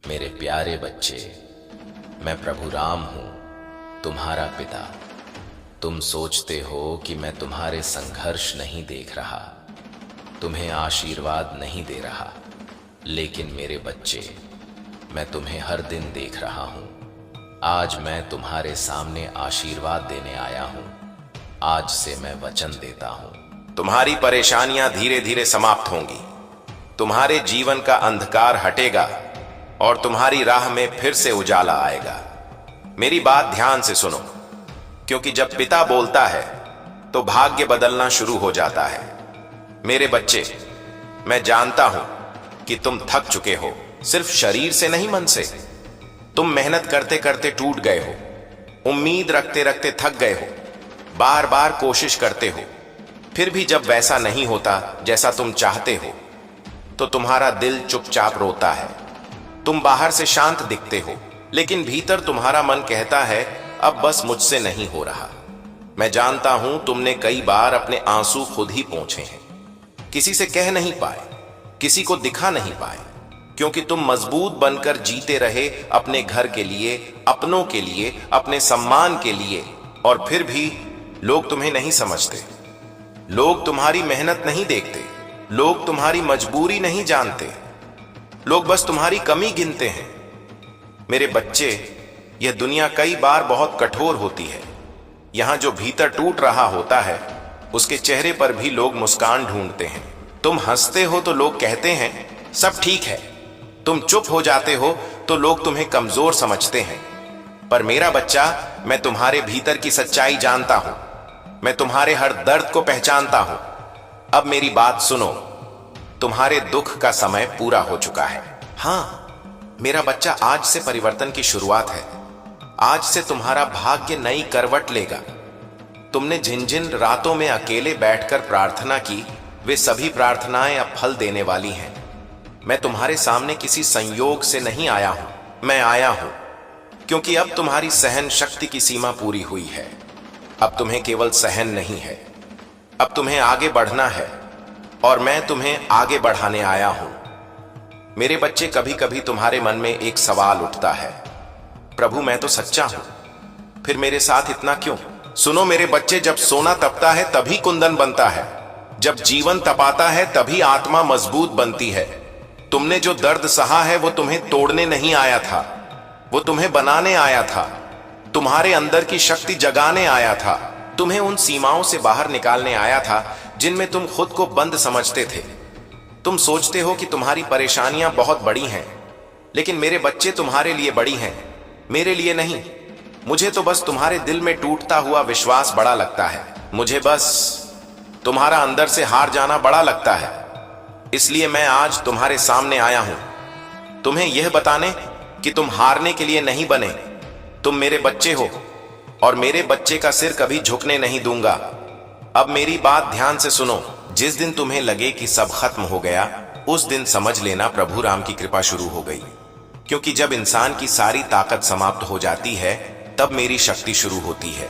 मेरे प्यारे बच्चे, मैं प्रभु राम हूं, तुम्हारा पिता। तुम सोचते हो कि मैं तुम्हारे संघर्ष नहीं देख रहा, तुम्हें आशीर्वाद नहीं दे रहा, लेकिन मेरे बच्चे, मैं तुम्हें हर दिन देख रहा हूं। आज मैं तुम्हारे सामने आशीर्वाद देने आया हूं। आज से मैं वचन देता हूं, तुम्हारी परेशानियां धीरे धीरे समाप्त होंगी, तुम्हारे जीवन का अंधकार हटेगा और तुम्हारी राह में फिर से उजाला आएगा। मेरी बात ध्यान से सुनो, क्योंकि जब पिता बोलता है तो भाग्य बदलना शुरू हो जाता है। मेरे बच्चे, मैं जानता हूं कि तुम थक चुके हो, सिर्फ शरीर से नहीं, मन से। तुम मेहनत करते करते टूट गए हो, उम्मीद रखते रखते थक गए हो, बार बार कोशिश करते हो, फिर भी जब वैसा नहीं होता जैसा तुम चाहते हो तो तुम्हारा दिल चुपचाप रोता है। तुम बाहर से शांत दिखते हो, लेकिन भीतर तुम्हारा मन कहता है अब बस मुझसे नहीं हो रहा। मैं जानता हूं तुमने कई बार अपने आंसू खुद ही पोंछे हैं, किसी से कह नहीं पाए, किसी को दिखा नहीं पाए, क्योंकि तुम मजबूत बनकर जीते रहे अपने घर के लिए, अपनों के लिए, अपने सम्मान के लिए, और फिर भी लोग तुम्हें नहीं समझते। लोग तुम्हारी मेहनत नहीं देखते, लोग तुम्हारी मजबूरी नहीं जानते, लोग बस तुम्हारी कमी गिनते हैं। मेरे बच्चे, यह दुनिया कई बार बहुत कठोर होती है। यहां जो भीतर टूट रहा होता है उसके चेहरे पर भी लोग मुस्कान ढूंढते हैं। तुम हंसते हो तो लोग कहते हैं सब ठीक है, तुम चुप हो जाते हो तो लोग तुम्हें कमजोर समझते हैं। पर मेरा बच्चा, मैं तुम्हारे भीतर की सच्चाई जानता हूं, मैं तुम्हारे हर दर्द को पहचानता हूं। अब मेरी बात सुनो, तुम्हारे दुख का समय पूरा हो चुका है। हां मेरा बच्चा, आज से परिवर्तन की शुरुआत है। आज से तुम्हारा भाग्य नई करवट लेगा। तुमने जिन जिन रातों में अकेले बैठकर प्रार्थना की, वे सभी प्रार्थनाएं अब फल देने वाली हैं। मैं तुम्हारे सामने किसी संयोग से नहीं आया हूं, मैं आया हूं क्योंकि अब तुम्हारी सहन शक्ति की सीमा पूरी हुई है। अब तुम्हें केवल सहन नहीं है, अब तुम्हें आगे बढ़ना है, और मैं तुम्हें आगे बढ़ाने आया हूं। मेरे बच्चे, कभी कभी तुम्हारे मन में एक सवाल उठता है, प्रभु मैं तो सच्चा हूं, फिर मेरे साथ इतना क्यों? सुनो मेरे बच्चे, जब सोना तपता है तभी कुंदन बनता है, जब जीवन तपाता है तभी आत्मा मजबूत बनती है। तुमने जो दर्द सहा है वो तुम्हें तोड़ने नहीं आया था, वो तुम्हें बनाने आया था, तुम्हारे अंदर की शक्ति जगाने आया था, तुम्हें उन सीमाओं से बाहर निकालने आया था जिनमें तुम खुद को बंद समझते थे। तुम सोचते हो कि तुम्हारी परेशानियां बहुत बड़ी हैं, लेकिन मेरे बच्चे, तुम्हारे लिए बड़ी हैं, मेरे लिए नहीं। मुझे तो बस तुम्हारे दिल में टूटता हुआ विश्वास बड़ा लगता है, मुझे बस तुम्हारा अंदर से हार जाना बड़ा लगता है। इसलिए मैं आज तुम्हारे सामने आया हूं, तुम्हें यह बताने कि तुम हारने के लिए नहीं बने। तुम मेरे बच्चे हो और मेरे बच्चे का सिर कभी झुकने नहीं दूंगा। अब मेरी बात ध्यान से सुनो, जिस दिन तुम्हें लगे कि सब खत्म हो गया, उस दिन समझ लेना प्रभु राम की कृपा शुरू हो गई। क्योंकि जब इंसान की सारी ताकत समाप्त हो जाती है तब मेरी शक्ति शुरू होती है।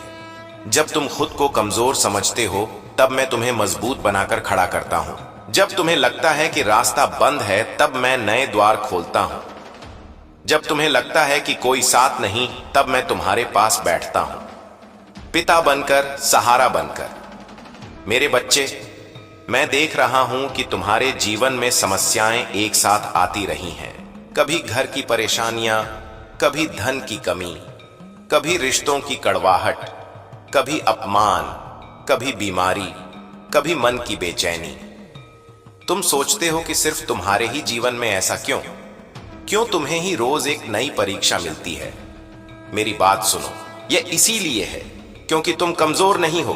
जब तुम खुद को कमजोर समझते हो तब मैं तुम्हें मजबूत बनाकर खड़ा करता हूं। जब तुम्हें लगता है कि रास्ता बंद है तब मैं नए द्वार खोलता हूं। जब तुम्हें लगता है कि कोई साथ नहीं तब मैं तुम्हारे पास बैठता हूं, पिता बनकर, सहारा बनकर। मेरे बच्चे, मैं देख रहा हूं कि तुम्हारे जीवन में समस्याएं एक साथ आती रही हैं। कभी घर की परेशानियां, कभी धन की कमी, कभी रिश्तों की कड़वाहट, कभी अपमान, कभी बीमारी, कभी मन की बेचैनी। तुम सोचते हो कि सिर्फ तुम्हारे ही जीवन में ऐसा क्यों? क्यों तुम्हें ही रोज एक नई परीक्षा मिलती है? मेरी बात सुनो, यह इसीलिए है क्योंकि तुम कमजोर नहीं हो,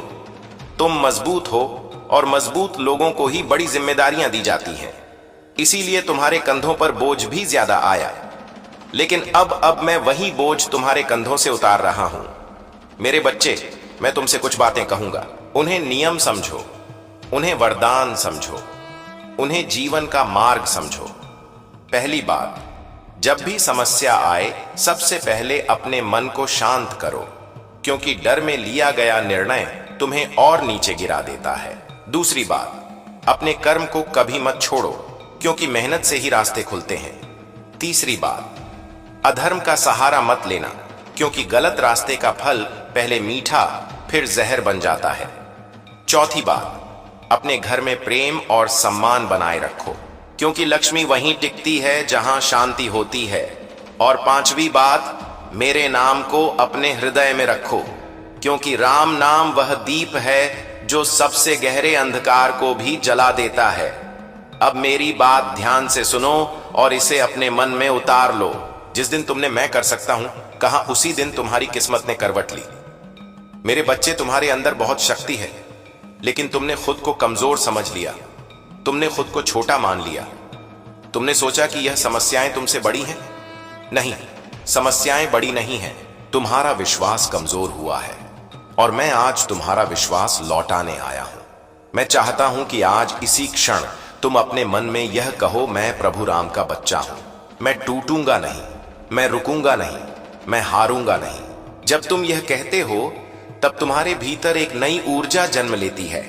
तुम मजबूत हो, और मजबूत लोगों को ही बड़ी जिम्मेदारियां दी जाती हैं। इसीलिए तुम्हारे कंधों पर बोझ भी ज्यादा आया, लेकिन अब मैं वही बोझ तुम्हारे कंधों से उतार रहा हूं। मेरे बच्चे, मैं तुमसे कुछ बातें कहूंगा, उन्हें नियम समझो, उन्हें वरदान समझो, उन्हें जीवन का मार्ग समझो। पहली बात, जब भी समस्या आए सबसे पहले अपने मन को शांत करो, क्योंकि डर में लिया गया निर्णय तुम्हें और नीचे गिरा देता है। दूसरी बात, अपने कर्म को कभी मत छोड़ो, क्योंकि मेहनत से ही रास्ते खुलते हैं। तीसरी बात, अधर्म का सहारा मत लेना, क्योंकि गलत रास्ते का फल पहले मीठा फिर जहर बन जाता है। चौथी बात, अपने घर में प्रेम और सम्मान बनाए रखो, क्योंकि लक्ष्मी वहीं टिकती है जहां शांति होती है। और पांचवी बात, मेरे नाम को अपने हृदय में रखो, क्योंकि राम नाम वह दीप है जो सबसे गहरे अंधकार को भी जला देता है। अब मेरी बात ध्यान से सुनो और इसे अपने मन में उतार लो। जिस दिन तुमने मैं कर सकता हूं कहा, उसी दिन तुम्हारी किस्मत ने करवट ली। मेरे बच्चे, तुम्हारे अंदर बहुत शक्ति है, लेकिन तुमने खुद को कमजोर समझ लिया। तुमने खुद को छोटा मान लिया। तुमने सोचा कि यह समस्याएं तुमसे बड़ी हैं। नहीं, समस्याएं बड़ी नहीं हैं, तुम्हारा विश्वास कमजोर हुआ है। और मैं आज तुम्हारा विश्वास लौटाने आया हूं। मैं चाहता हूं कि आज इसी क्षण तुम अपने मन में यह कहो, मैं प्रभु राम का बच्चा हूं। मैं टूटूंगा नहीं, मैं रुकूंगा नहीं, मैं हारूंगा नहीं। जब तुम यह कहते हो तब तुम्हारे भीतर एक नई ऊर्जा जन्म लेती है,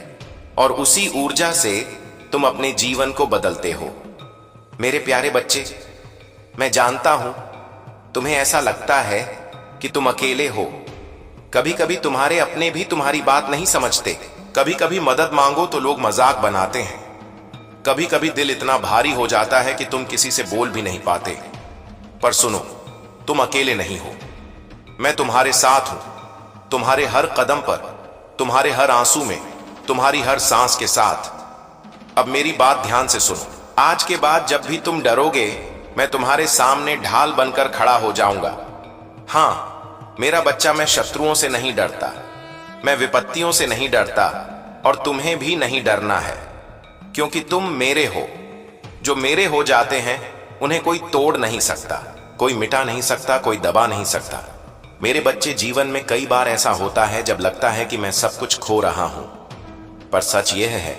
और उसी ऊर्जा से तुम अपने जीवन को बदलते हो। मेरे प्यारे बच्चे, मैं जानता हूं तुम्हें ऐसा लगता है कि तुम अकेले हो। कभी कभी तुम्हारे अपने भी तुम्हारी बात नहीं समझते। कभी कभी मदद मांगो तो लोग मजाक बनाते हैं। कभी कभी दिल इतना भारी हो जाता है कि तुम किसी से बोल भी नहीं पाते। पर सुनो, तुम अकेले नहीं हो। मैं तुम्हारे साथ हूं, तुम्हारे हर कदम पर, तुम्हारे हर आंसू में, तुम्हारी हर सांस के साथ। अब मेरी बात ध्यान से सुनो। आज के बाद जब भी तुम डरोगे, मैं तुम्हारे सामने ढाल बनकर खड़ा हो जाऊंगा। हां, मेरा बच्चा, मैं शत्रुओं से नहीं डरता, मैं विपत्तियों से नहीं डरता, और तुम्हें भी नहीं डरना है, क्योंकि तुम मेरे हो। जो मेरे हो जाते हैं उन्हें कोई तोड़ नहीं सकता, कोई मिटा नहीं सकता, कोई दबा नहीं सकता। मेरे बच्चे, जीवन में कई बार ऐसा होता है जब लगता है कि मैं सब कुछ खो रहा हूं, पर सच यह है,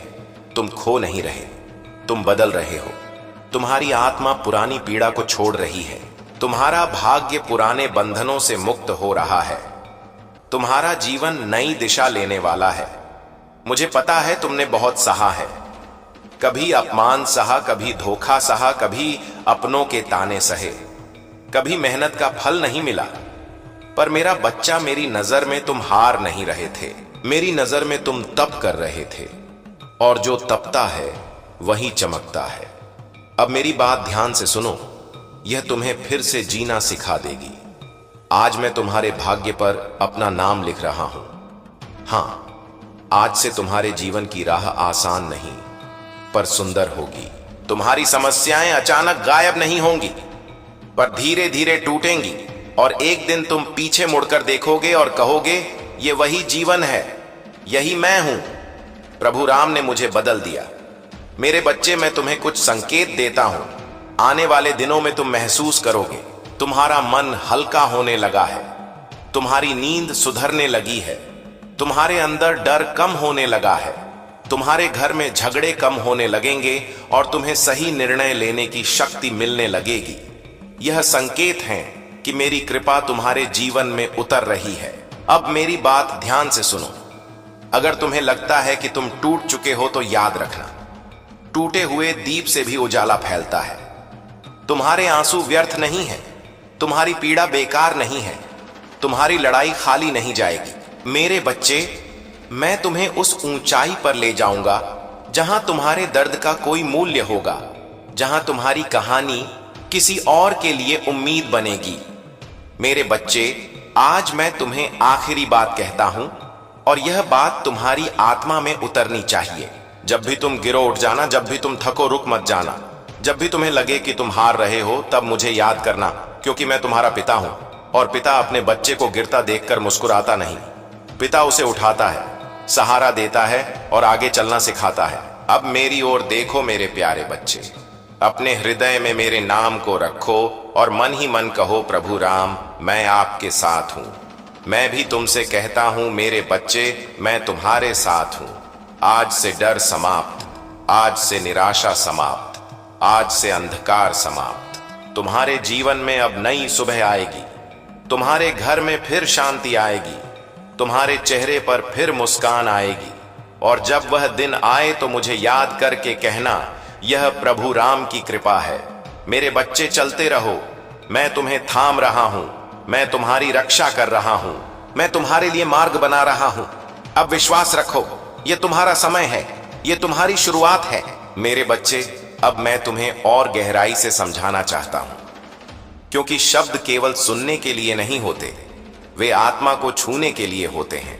तुम खो नहीं रहे, तुम बदल रहे हो। तुम्हारी आत्मा पुरानी पीड़ा को छोड़ रही है। तुम्हारा भाग्य पुराने बंधनों से मुक्त हो रहा है। तुम्हारा जीवन नई दिशा लेने वाला है। मुझे पता है तुमने बहुत सहा है, कभी अपमान सहा, कभी धोखा सहा, कभी अपनों के ताने सहे, कभी मेहनत का फल नहीं मिला। पर मेरा बच्चा, मेरी नजर में तुम हार नहीं रहे थे। मेरी नजर में तुम तप कर रहे थे, और जो तपता है वही चमकता है। अब मेरी बात ध्यान से सुनो, यह तुम्हें फिर से जीना सिखा देगी। आज मैं तुम्हारे भाग्य पर अपना नाम लिख रहा हूं। हां, आज से तुम्हारे जीवन की राह आसान नहीं, पर सुंदर होगी। तुम्हारी समस्याएं अचानक गायब नहीं होंगी, पर धीरे धीरे टूटेंगी। और एक दिन तुम पीछे मुड़कर देखोगे और कहोगे, ये वही जीवन है, यही मैं हूं। प्रभु राम ने मुझे बदल दिया। मेरे बच्चे, मैं तुम्हें कुछ संकेत देता हूं। आने वाले दिनों में तुम महसूस करोगे, तुम्हारा मन हल्का होने लगा है, तुम्हारी नींद सुधरने लगी है, तुम्हारे अंदर डर कम होने लगा है, तुम्हारे घर में झगड़े कम होने लगेंगे, और तुम्हें सही निर्णय लेने की शक्ति मिलने लगेगी। यह संकेत है कि मेरी कृपा तुम्हारे जीवन में उतर रही है। अब मेरी बात ध्यान से सुनो। अगर तुम्हें लगता है कि तुम टूट चुके हो, तो याद रखना, टूटे हुए दीप से भी उजाला फैलता है। तुम्हारे आंसू व्यर्थ नहीं है, तुम्हारी पीड़ा बेकार नहीं है, तुम्हारी लड़ाई खाली नहीं जाएगी। मेरे बच्चे, मैं तुम्हें उस ऊंचाई पर ले जाऊंगा जहां तुम्हारे दर्द का कोई मूल्य होगा, जहां तुम्हारी कहानी किसी और के लिए उम्मीद बनेगी। मेरे बच्चे, आज मैं तुम्हें आखिरी बात कहता हूं, और यह बात तुम्हारी आत्मा में उतरनी चाहिए। जब भी तुम गिरो, उठ जाना। जब भी तुम थको, रुक मत जाना। जब भी तुम्हें लगे कि तुम हार रहे हो, तब मुझे याद करना, क्योंकि मैं तुम्हारा पिता हूं। और पिता अपने बच्चे को गिरता देखकर मुस्कुराता नहीं, पिता उसे उठाता है, सहारा देता है और आगे चलना सिखाता है। अब मेरी ओर देखो मेरे प्यारे बच्चे, अपने हृदय में मेरे नाम को रखो और मन ही मन कहो, प्रभु राम, मैं आपके साथ हूं। मैं भी तुमसे कहता हूं मेरे बच्चे, मैं तुम्हारे साथ हूं। आज से डर समाप्त, आज से निराशा समाप्त, आज से अंधकार समाप्त। तुम्हारे जीवन में अब नई सुबह आएगी, तुम्हारे घर में फिर शांति आएगी, तुम्हारे चेहरे पर फिर मुस्कान आएगी। और जब वह दिन आए तो मुझे याद करके कहना, यह प्रभु राम की कृपा है। मेरे बच्चे, चलते रहो, मैं तुम्हें थाम रहा हूं, मैं तुम्हारी रक्षा कर रहा हूं, मैं तुम्हारे लिए मार्ग बना रहा हूं। अब विश्वास रखो, यह तुम्हारा समय है, यह तुम्हारी शुरुआत है। मेरे बच्चे, अब मैं तुम्हें और गहराई से समझाना चाहता हूं, क्योंकि शब्द केवल सुनने के लिए नहीं होते, वे आत्मा को छूने के लिए होते हैं।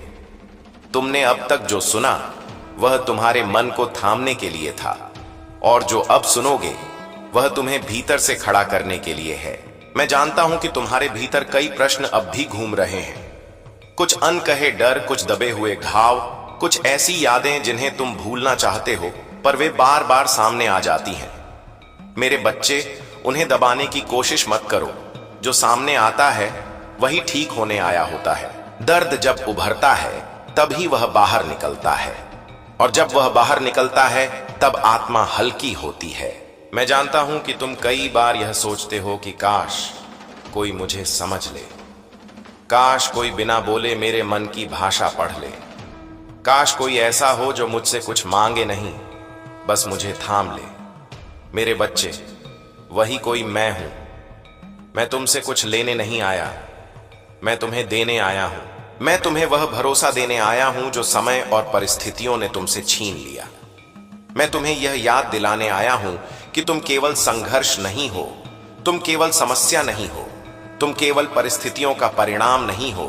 तुमने अब तक जो सुना वह तुम्हारे मन को थामने के लिए था, और जो अब सुनोगे वह तुम्हें भीतर से खड़ा करने के लिए है। मैं जानता हूं कि तुम्हारे भीतर कई प्रश्न अब भी घूम रहे हैं, कुछ अनकहे डर, कुछ दबे हुए घाव, कुछ ऐसी यादें जिन्हें तुम भूलना चाहते हो पर वे बार बार सामने आ जाती हैं। मेरे बच्चे, उन्हें दबाने की कोशिश मत करो। जो सामने आता है वही ठीक होने आया होता है। दर्द जब उभरता है तभी वह बाहर निकलता है, और जब वह बाहर निकलता है तब आत्मा हल्की होती है। मैं जानता हूं कि तुम कई बार यह सोचते हो कि काश कोई मुझे समझ ले, काश कोई बिना बोले मेरे मन की भाषा पढ़ ले, काश कोई ऐसा हो जो मुझसे कुछ मांगे नहीं, बस मुझे थाम ले। मेरे बच्चे, वही कोई मैं हूं। मैं तुमसे कुछ लेने नहीं आया, मैं तुम्हें देने आया हूं। मैं तुम्हें वह भरोसा देने आया हूं जो समय और परिस्थितियों ने तुमसे छीन लिया। मैं तुम्हें यह याद दिलाने आया हूं कि तुम केवल संघर्ष नहीं हो, तुम केवल समस्या नहीं हो, तुम केवल परिस्थितियों का परिणाम नहीं हो,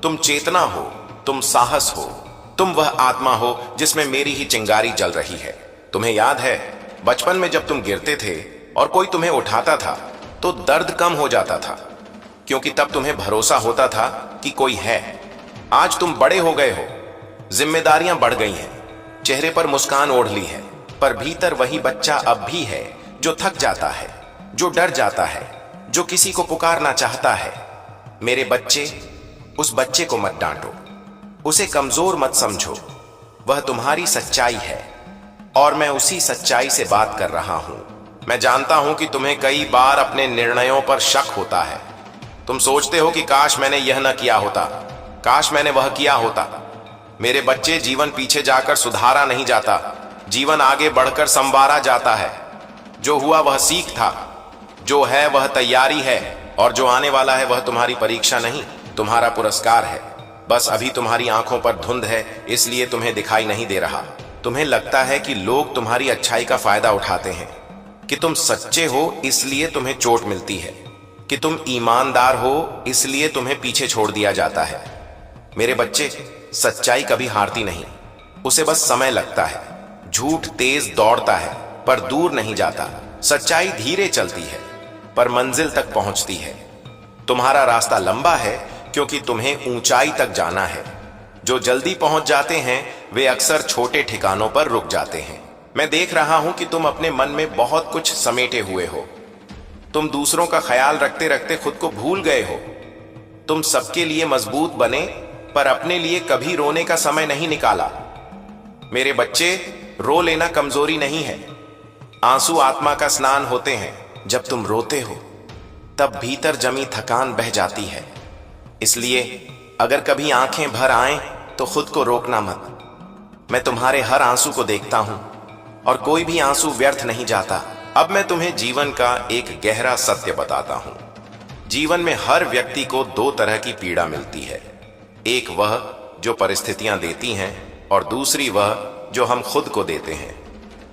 तुम चेतना हो, तुम साहस हो, तुम वह आत्मा हो जिसमें मेरी ही चिंगारी जल रही है। तुम्हें याद है, बचपन में जब तुम गिरते थे और कोई तुम्हें उठाता था तो दर्द कम हो जाता था, क्योंकि तब तुम्हें भरोसा होता था कि कोई है। आज तुम बड़े हो गए हो, जिम्मेदारियां बढ़ गई हैं, चेहरे पर मुस्कान ओढ़ ली है, पर भीतर वही बच्चा अब भी है जो थक जाता है, जो डर जाता है, जो किसी को पुकारना चाहता है। मेरे बच्चे, उस बच्चे को मत डांटो, उसे कमजोर मत समझो। वह तुम्हारी सच्चाई है और मैं उसी सच्चाई से बात कर रहा हूं। मैं जानता हूं कि तुम्हें कई बार अपने निर्णयों पर शक होता है। तुम सोचते हो कि काश मैंने यह न किया होता, काश मैंने वह किया होता। मेरे बच्चे, जीवन पीछे जाकर सुधारा नहीं जाता, जीवन आगे बढ़कर संवारा जाता है। जो हुआ वह सीख था, जो है वह तैयारी है, और जो आने वाला है वह तुम्हारी परीक्षा नहीं, तुम्हारा पुरस्कार है। बस अभी तुम्हारी आंखों पर धुंध है, इसलिए तुम्हें दिखाई नहीं दे रहा। तुम्हें लगता है कि लोग तुम्हारी अच्छाई का फायदा उठाते हैं, कि तुम सच्चे हो इसलिए तुम्हें चोट मिलती है, कि तुम ईमानदार हो इसलिए तुम्हें पीछे छोड़ दिया जाता है। मेरे बच्चे, सच्चाई कभी हारती नहीं, उसे बस समय लगता है। झूठ तेज दौड़ता है पर दूर नहीं जाता, सच्चाई धीरे चलती है पर मंजिल तक पहुंचती है। तुम्हारा रास्ता लंबा है क्योंकि तुम्हें ऊंचाई तक जाना है। जो जल्दी पहुंच जाते हैं वे अक्सर छोटे ठिकानों पर रुक जाते हैं। मैं देख रहा हूं कि तुम अपने मन में बहुत कुछ समेटे हुए हो। तुम दूसरों का ख्याल रखते रखते खुद को भूल गए हो। तुम सबके लिए मजबूत बने पर अपने लिए कभी रोने का समय नहीं निकाला। मेरे बच्चे, रो लेना कमजोरी नहीं है, आंसू आत्मा का स्नान होते हैं। जब तुम रोते हो तब भीतर जमी थकान बह जाती है। इसलिए अगर कभी आंखें भर आएं तो खुद को रोकना मत। मैं तुम्हारे हर आंसू को देखता हूं और कोई भी आंसू व्यर्थ नहीं जाता। अब मैं तुम्हें जीवन का एक गहरा सत्य बताता हूं। जीवन में हर व्यक्ति को दो तरह की पीड़ा मिलती है, एक वह जो परिस्थितियां देती हैं और दूसरी वह जो हम खुद को देते हैं।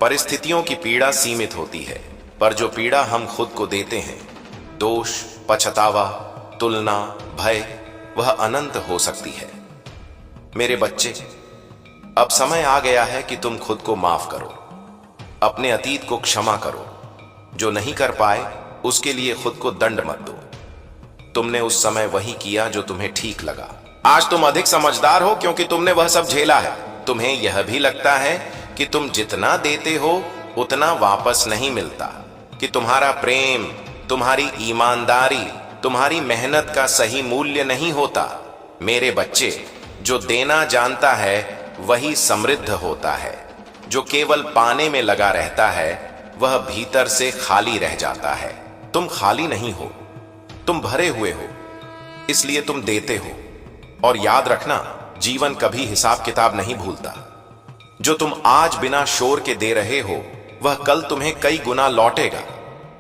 परिस्थितियों की पीड़ा सीमित होती है, पर जो पीड़ा हम खुद को देते हैं, दोष, पछतावा, तुलना, भय, वह अनंत हो सकती है। मेरे बच्चे, अब समय आ गया है कि तुम खुद को माफ करो, अपने अतीत को क्षमा करो। जो नहीं कर पाए उसके लिए खुद को दंड मत दो। तुमने उस समय वही किया जो तुम्हें ठीक लगा। आज तुम अधिक समझदार हो क्योंकि तुमने वह सब झेला है। तुम्हें यह भी लगता है कि तुम जितना देते हो उतना वापस नहीं मिलता, कि तुम्हारा प्रेम, तुम्हारी ईमानदारी, तुम्हारी मेहनत का सही मूल्य नहीं होता। मेरे बच्चे, जो देना जानता है वही समृद्ध होता है। जो केवल पाने में लगा रहता है वह भीतर से खाली रह जाता है। तुम खाली नहीं हो, तुम भरे हुए हो, इसलिए तुम देते हो। और याद रखना, जीवन कभी हिसाब किताब नहीं भूलता। जो तुम आज बिना शोर के दे रहे हो वह कल तुम्हें कई गुना लौटेगा।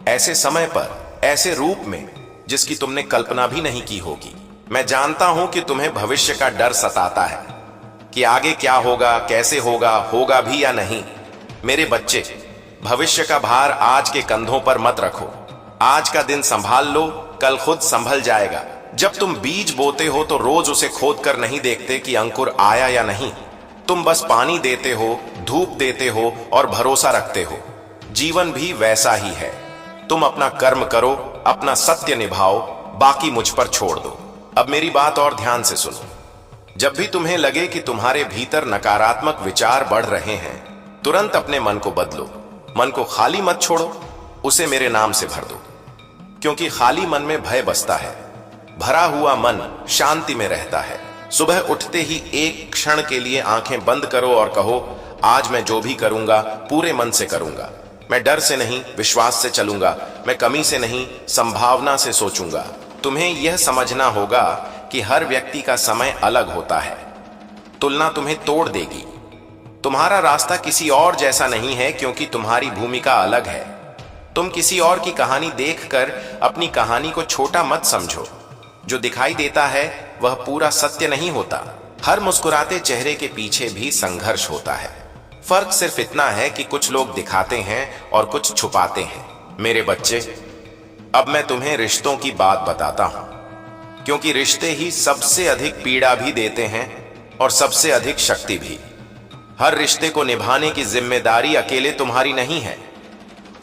ऐसे समय पर, ऐसे रूप में जिसकी तुमने कल्पना भी नहीं की होगी। मैं जानता हूं कि तुम्हें भविष्य का डर सताता है कि आगे क्या होगा, कैसे होगा, होगा भी या नहीं। मेरे बच्चे, भविष्य का भार आज के कंधों पर मत रखो। आज का दिन संभाल लो, कल खुद संभल जाएगा। जब तुम बीज बोते हो तो रोज उसे खोद कर नहीं देखते कि अंकुर आया या नहीं। तुम बस पानी देते हो, धूप देते हो और भरोसा रखते हो। जीवन भी वैसा ही है। तुम अपना कर्म करो, अपना सत्य निभाओ, बाकी मुझ पर छोड़ दो। अब मेरी बात और ध्यान से सुनो। जब भी तुम्हें लगे कि तुम्हारे भीतर नकारात्मक विचार बढ़ रहे हैं, तुरंत अपने मन को बदलो। मन को खाली मत छोड़ो, उसे मेरे नाम से भर दो। क्योंकि खाली मन में भय बसता है, भरा हुआ मन शांति में रहता है। सुबह उठते ही एक क्षण के लिए आंखें बंद करो और कहो, आज मैं जो भी करूंगा पूरे मन से करूंगा। मैं डर से नहीं, विश्वास से चलूंगा। मैं कमी से नहीं, संभावना से सोचूंगा। तुम्हें यह समझना होगा कि हर व्यक्ति का समय अलग होता है। तुलना तुम्हें तोड़ देगी। तुम्हारा रास्ता किसी और जैसा नहीं है, क्योंकि तुम्हारी भूमिका अलग है। तुम किसी और की कहानी देखकर अपनी कहानी को छोटा मत समझो। जो दिखाई देता है वह पूरा सत्य नहीं होता। हर मुस्कुराते चेहरे के पीछे भी संघर्ष होता है। फर्क सिर्फ इतना है कि कुछ लोग दिखाते हैं और कुछ छुपाते हैं। मेरे बच्चे, अब मैं तुम्हें रिश्तों की बात बताता हूं, क्योंकि रिश्ते ही सबसे अधिक पीड़ा भी देते हैं और सबसे अधिक शक्ति भी। हर रिश्ते को निभाने की जिम्मेदारी अकेले तुम्हारी नहीं है।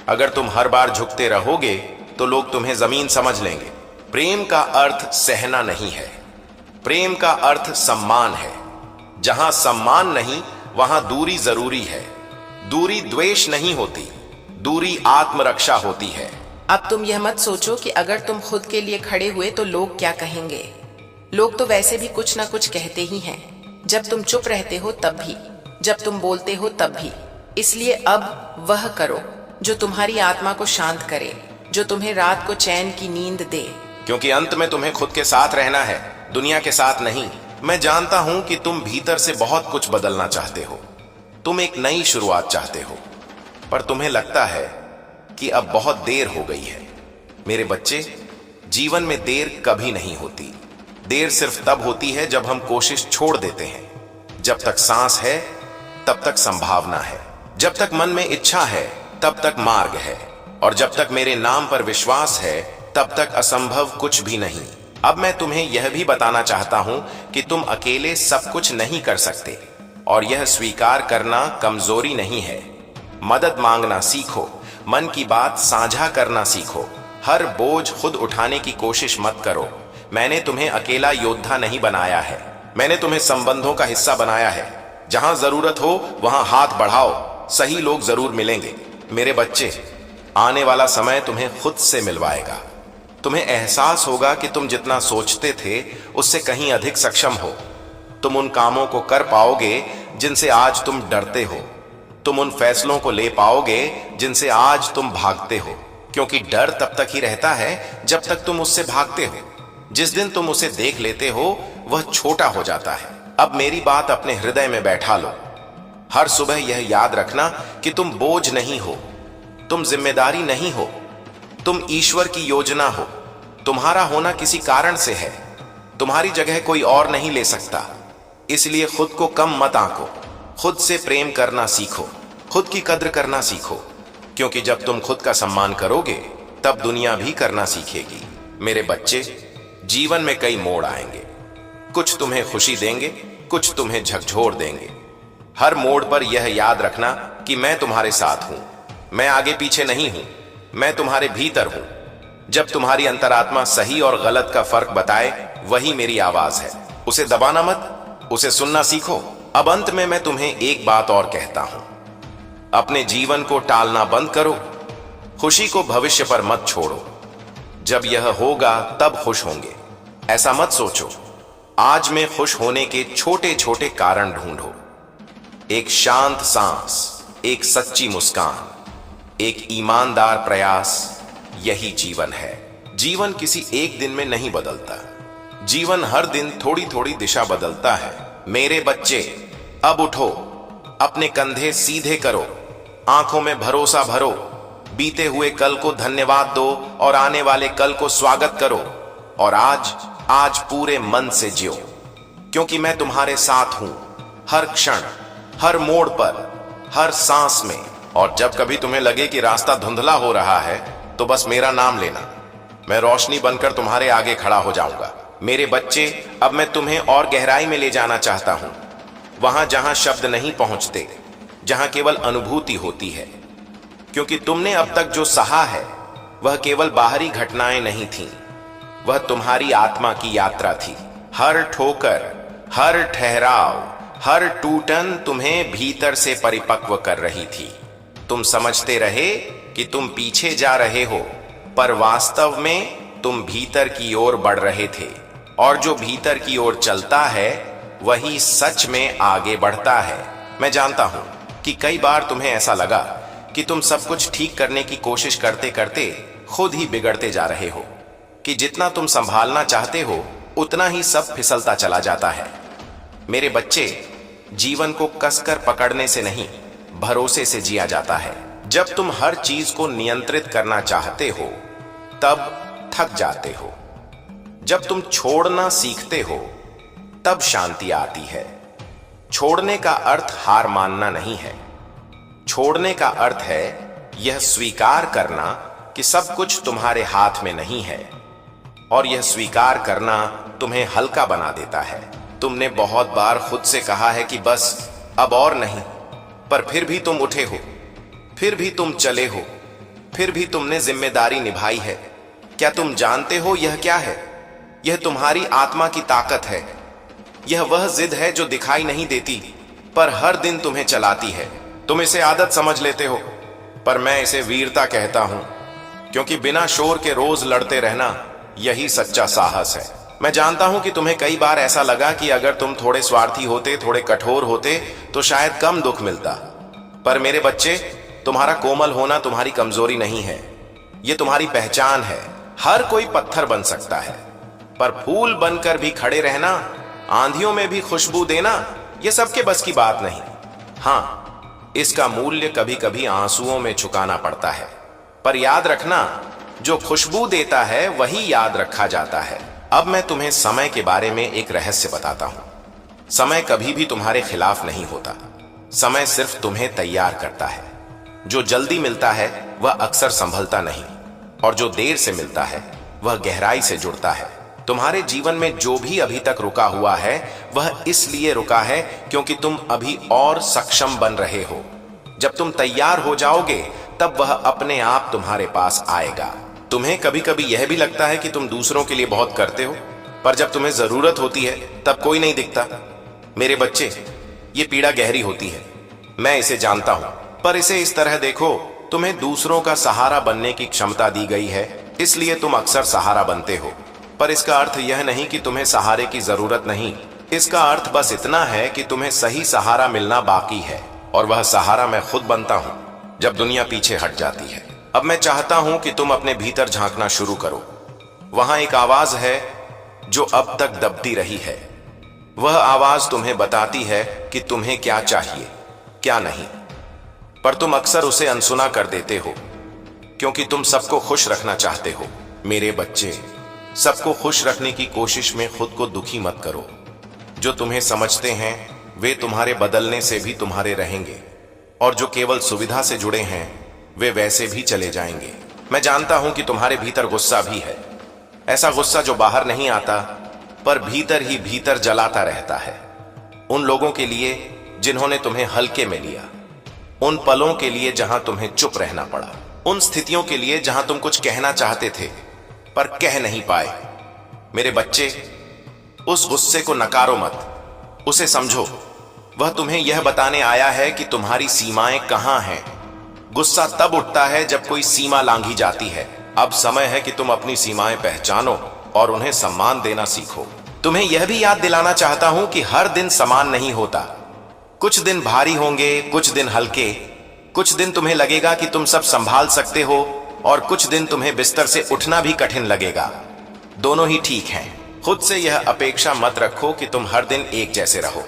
अगर तुम हर बार झुकते रहोगे तो लोग तुम्हें जमीन समझ लेंगे। प्रेम का अर्थ सहना नहीं है, प्रेम का अर्थ सम्मान है। जहां सम्मान नहीं वहां दूरी जरूरी है। दूरी द्वेष नहीं होती, दूरी आत्मरक्षा होती है। अब तुम यह मत सोचो कि अगर तुम खुद के लिए खड़े हुए तो लोग क्या कहेंगे। लोग तो वैसे भी कुछ ना कुछ कहते ही हैं। जब तुम चुप रहते हो तब भी, जब तुम बोलते हो तब भी। इसलिए अब वह करो जो तुम्हारी आत्मा को शांत करे, जो तुम्हें रात को चैन की नींद दे। क्योंकि अंत में तुम्हें खुद के साथ रहना है, दुनिया के साथ नहीं। मैं जानता हूं कि तुम भीतर से बहुत कुछ बदलना चाहते हो। तुम एक नई शुरुआत चाहते हो, पर तुम्हें लगता है कि अब बहुत देर हो गई है। मेरे बच्चे, जीवन में देर कभी नहीं होती। देर सिर्फ तब होती है जब हम कोशिश छोड़ देते हैं। जब तक सांस है तब तक संभावना है। जब तक मन में इच्छा है तब तक मार्ग है। और जब तक मेरे नाम पर विश्वास है तब तक असंभव कुछ भी नहीं। अब मैं तुम्हें यह भी बताना चाहता हूं कि तुम अकेले सब कुछ नहीं कर सकते, और यह स्वीकार करना कमजोरी नहीं है। मदद मांगना सीखो, मन की बात साझा करना सीखो। हर बोझ खुद उठाने की कोशिश मत करो। मैंने तुम्हें अकेला योद्धा नहीं बनाया है, मैंने तुम्हें संबंधों का हिस्सा बनाया है। जहां जरूरत हो वहां हाथ बढ़ाओ, सही लोग जरूर मिलेंगे। मेरे बच्चे, आने वाला समय तुम्हें खुद से मिलवाएगा। तुम्हें एहसास होगा कि तुम जितना सोचते थे उससे कहीं अधिक सक्षम हो। तुम उन कामों को कर पाओगे जिनसे आज तुम डरते हो। तुम उन फैसलों को ले पाओगे जिनसे आज तुम भागते हो। क्योंकि डर तब तक ही रहता है जब तक तुम उससे भागते हो। जिस दिन तुम उसे देख लेते हो वह छोटा हो जाता है। अब मेरी बात अपने हृदय में बैठा लो। हर सुबह यह याद रखना कि तुम बोझ नहीं हो, तुम जिम्मेदारी नहीं हो, तुम ईश्वर की योजना हो। तुम्हारा होना किसी कारण से है, तुम्हारी जगह कोई और नहीं ले सकता। इसलिए खुद को कम मत आंको, खुद से प्रेम करना सीखो, खुद की कद्र करना सीखो। क्योंकि जब तुम खुद का सम्मान करोगे तब दुनिया भी करना सीखेगी। मेरे बच्चे, जीवन में कई मोड़ आएंगे। कुछ तुम्हें खुशी देंगे, कुछ तुम्हें झकझोर देंगे। हर मोड़ पर यह याद रखना कि मैं तुम्हारे साथ हूं। मैं आगे पीछे नहीं हूं, मैं तुम्हारे भीतर हूं। जब तुम्हारी अंतरात्मा सही और गलत का फर्क बताए, वही मेरी आवाज है। उसे दबाना मत, उसे सुनना सीखो। अब अंत में मैं तुम्हें एक बात और कहता हूं, अपने जीवन को टालना बंद करो, खुशी को भविष्य पर मत छोड़ो। जब यह होगा तब खुश होंगे, ऐसा मत सोचो। आज में खुश होने के छोटे छोटे कारण ढूंढो। एक शांत सांस, एक सच्ची मुस्कान, एक ईमानदार प्रयास, यही जीवन है। जीवन किसी एक दिन में नहीं बदलता, जीवन हर दिन थोड़ी थोड़ी दिशा बदलता है। मेरे बच्चे, अब उठो, अपने कंधे सीधे करो, आंखों में भरोसा भरो, बीते हुए कल को धन्यवाद दो और आने वाले कल को स्वागत करो। और आज पूरे मन से जियो, क्योंकि मैं तुम्हारे साथ हूं, हर क्षण, हर मोड़ पर, हर सांस में। और जब कभी तुम्हें लगे कि रास्ता धुंधला हो रहा है तो बस मेरा नाम लेना, मैं रोशनी बनकर तुम्हारे आगे खड़ा हो जाऊंगा। मेरे बच्चे, अब मैं तुम्हें और गहराई में ले जाना चाहता हूं, वहां जहां शब्द नहीं पहुंचते, जहां केवल अनुभूति होती है। क्योंकि तुमने अब तक जो सहा है वह केवल बाहरी घटनाएं नहीं थीं, वह तुम्हारी आत्मा की यात्रा थी। हर ठोकर, हर ठहराव, हर टूटन तुम्हें भीतर से परिपक्व कर रही थी। तुम समझते रहे कि तुम पीछे जा रहे हो, पर वास्तव में तुम भीतर की ओर बढ़ रहे थे। और जो भीतर की ओर चलता है वही सच में आगे बढ़ता है। मैं जानता हूं कि कई बार तुम्हें ऐसा लगा कि तुम सब कुछ ठीक करने की कोशिश करते करते खुद ही बिगड़ते जा रहे हो, कि जितना तुम संभालना चाहते हो उतना ही सब फिसलता चला जाता है। मेरे बच्चे, जीवन को कसकर पकड़ने से नहीं, भरोसे से जिया जाता है। जब तुम हर चीज को नियंत्रित करना चाहते हो तब थक जाते हो। जब तुम छोड़ना सीखते हो तब शांति आती है। छोड़ने का अर्थ हार मानना नहीं है। छोड़ने का अर्थ है यह स्वीकार करना कि सब कुछ तुम्हारे हाथ में नहीं है, और यह स्वीकार करना तुम्हें हल्का बना देता है। तुमने बहुत बार खुद से कहा है कि बस अब और नहीं, पर फिर भी तुम उठे हो, फिर भी तुम चले हो, फिर भी तुमने जिम्मेदारी निभाई है। क्या तुम जानते हो यह क्या है? यह तुम्हारी आत्मा की ताकत है। यह वह जिद है जो दिखाई नहीं देती पर हर दिन तुम्हें चलाती है। तुम इसे आदत समझ लेते हो, पर मैं इसे वीरता कहता हूं, क्योंकि बिना शोर के रोज लड़ते रहना यही सच्चा साहस है। मैं जानता हूं कि तुम्हें कई बार ऐसा लगा कि अगर तुम थोड़े स्वार्थी होते, थोड़े कठोर होते तो शायद कम दुख मिलता। पर मेरे बच्चे, तुम्हारा कोमल होना तुम्हारी कमजोरी नहीं है, यह तुम्हारी पहचान है। हर कोई पत्थर बन सकता है, पर फूल बनकर भी खड़े रहना, आंधियों में भी खुशबू देना, यह सबके बस की बात नहीं। हां, इसका मूल्य कभी कभी आंसुओं में चुकाना पड़ता है, पर याद रखना, जो खुशबू देता है वही याद रखा जाता है। अब मैं तुम्हें समय के बारे में एक रहस्य बताता हूं। समय कभी भी तुम्हारे खिलाफ नहीं होता। समय सिर्फ तुम्हें तैयार करता है। जो जल्दी मिलता है वह अक्सर संभलता नहीं, और जो देर से मिलता है वह गहराई से जुड़ता है। तुम्हारे जीवन में जो भी अभी तक रुका हुआ है वह इसलिए रुका है क्योंकि तुम अभी और सक्षम बन रहे हो। जब तुम तैयार हो जाओगे तब वह अपने आप तुम्हारे पास आएगा। तुम्हें कभी कभी यह भी लगता है कि तुम दूसरों के लिए बहुत करते हो, पर जब तुम्हें जरूरत होती है तब कोई नहीं दिखता। मेरे बच्चे, ये पीड़ा गहरी होती है, मैं इसे जानता हूं, पर इसे इस तरह देखो, तुम्हें दूसरों का सहारा बनने की क्षमता दी गई है, इसलिए तुम अक्सर सहारा बनते हो। पर इसका अर्थ यह नहीं कि तुम्हें सहारे की जरूरत नहीं। इसका अर्थ बस इतना है कि तुम्हें सही सहारा मिलना बाकी है, और वह सहारा मैं खुद बनता हूं जब दुनिया पीछे हट जाती है। अब मैं चाहता हूं कि तुम अपने भीतर झांकना शुरू करो। वहां एक आवाज है जो अब तक दबती रही है। वह आवाज तुम्हें बताती है कि तुम्हें क्या चाहिए, क्या नहीं, पर तुम अक्सर उसे अनसुना कर देते हो, क्योंकि तुम सबको खुश रखना चाहते हो। मेरे बच्चे, सबको खुश रखने की कोशिश में खुद को दुखी मत करो। जो तुम्हें समझते हैं वे तुम्हारे बदलने से भी तुम्हारे रहेंगे, और जो केवल सुविधा से जुड़े हैं वे वैसे भी चले जाएंगे। मैं जानता हूं कि तुम्हारे भीतर गुस्सा भी है, ऐसा गुस्सा जो बाहर नहीं आता पर भीतर ही भीतर जलाता रहता है। उन लोगों के लिए जिन्होंने तुम्हें हल्के में लिया, उन पलों के लिए जहां तुम्हें चुप रहना पड़ा, उन स्थितियों के लिए जहां तुम कुछ कहना चाहते थे पर कह नहीं पाए। मेरे बच्चे, उस गुस्से को नकारो मत, उसे समझो। वह तुम्हें यह बताने आया है कि तुम्हारी सीमाएं कहां हैं। गुस्सा तब उठता है जब कोई सीमा लांघी जाती है। अब समय है कि तुम अपनी सीमाएं पहचानो और उन्हें सम्मान देना सीखो। तुम्हें यह भी याद दिलाना चाहता हूं कि हर दिन समान नहीं होता। कुछ दिन भारी होंगे, कुछ दिन हल्के, कुछ दिन तुम्हें लगेगा कि तुम सब संभाल सकते हो, और कुछ दिन तुम्हें बिस्तर से उठना भी कठिन लगेगा। दोनों ही ठीक हैं। खुद से यह अपेक्षा मत रखो कि तुम हर दिन एक जैसे रहो।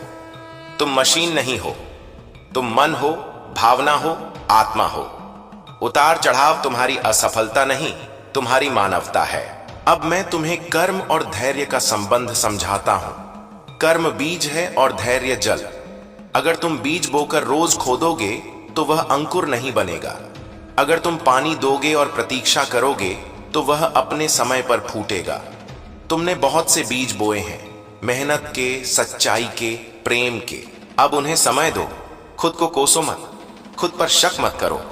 तुम मशीन नहीं हो, तुम मन हो, भावना हो, आत्मा हो। उतार चढ़ाव तुम्हारी असफलता नहीं, तुम्हारी मानवता है। अब मैं तुम्हें कर्म और धैर्य का संबंध समझाता हूं। कर्म बीज है और धैर्य जल। अगर तुम बीज बोकर रोज खोदोगे तो वह अंकुर नहीं बनेगा। अगर तुम पानी दोगे और प्रतीक्षा करोगे तो वह अपने समय पर फूटेगा। तुमने बहुत से बीज बोए हैं, मेहनत के, सच्चाई के, प्रेम के। अब उन्हें समय दो। खुद को कोसो मत, खुद पर शक मत करो।